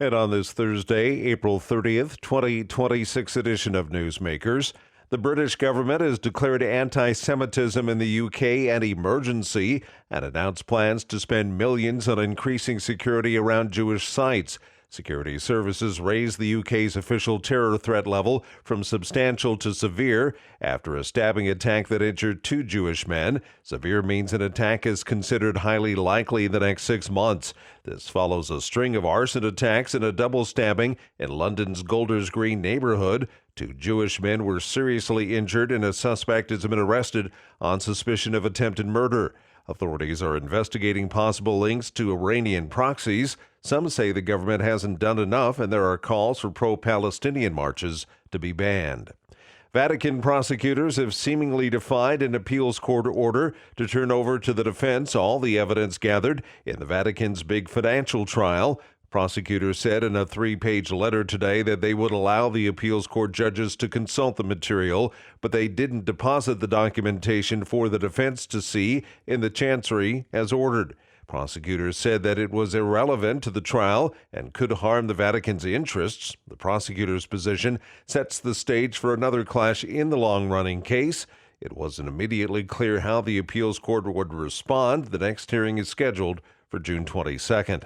And on this Thursday, April 30th, 2026 edition of Newsmakers, the British government has declared anti-Semitism in the UK an emergency and announced plans to spend millions on increasing security around Jewish sites. Security services raised the UK's official terror threat level from substantial to severe after a stabbing attack that injured two Jewish men. Severe means an attack is considered highly likely in the next 6 months. This follows a string of arson attacks and a double stabbing in London's Golders Green neighborhood. Two Jewish men were seriously injured and a suspect has been arrested on suspicion of attempted murder. Authorities are investigating possible links to Iranian proxies. Some say the government hasn't done enough, and there are calls for pro-Palestinian marches to be banned. Vatican prosecutors have seemingly defied an appeals court order to turn over to the defense all the evidence gathered in the Vatican's big financial trial. Prosecutors said in a 3-page letter today that they would allow the appeals court judges to consult the material, but they didn't deposit the documentation for the defense to see in the chancery as ordered. Prosecutors said that it was irrelevant to the trial and could harm the Vatican's interests. The prosecutor's position sets the stage for another clash in the long-running case. It wasn't immediately clear how the appeals court would respond. The next hearing is scheduled for June 22nd.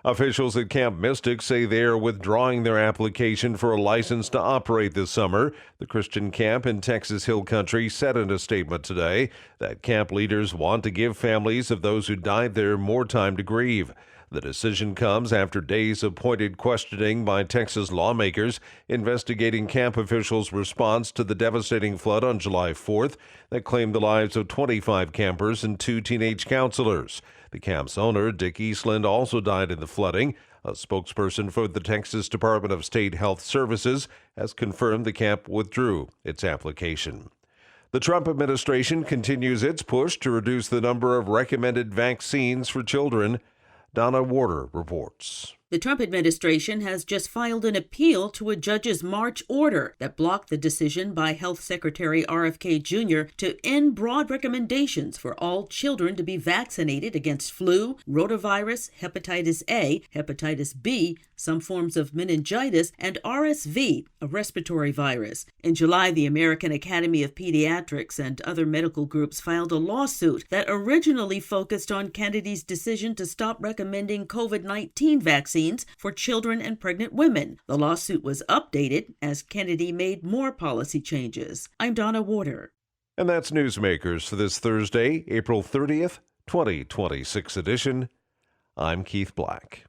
Officials at Camp Mystic say they are withdrawing their application for a license to operate this summer. The Christian camp in Texas Hill Country said in a statement today that camp leaders want to give families of those who died there more time to grieve. The decision comes after days of pointed questioning by Texas lawmakers investigating camp officials' response to the devastating flood on July 4th that claimed the lives of 25 campers and 2 teenage counselors. The camp's owner, Dick Eastland, also died in the flooding. A spokesperson for the Texas Department of State Health Services has confirmed the camp withdrew its application. The Trump administration continues its push to reduce the number of recommended vaccines for children. Donna Warder reports. The Trump administration has just filed an appeal to a judge's March order that blocked the decision by Health Secretary RFK Jr. to end broad recommendations for all children to be vaccinated against flu, rotavirus, hepatitis A, hepatitis B, some forms of meningitis, and RSV, a respiratory virus. In July, the American Academy of Pediatrics and other medical groups filed a lawsuit that originally focused on Kennedy's decision to stop recommending COVID-19 vaccines for children and pregnant women. The lawsuit was updated as Kennedy made more policy changes. I'm Donna Warder. And that's Newsmakers for this Thursday, April 30th, 2026 edition. I'm Keith Black.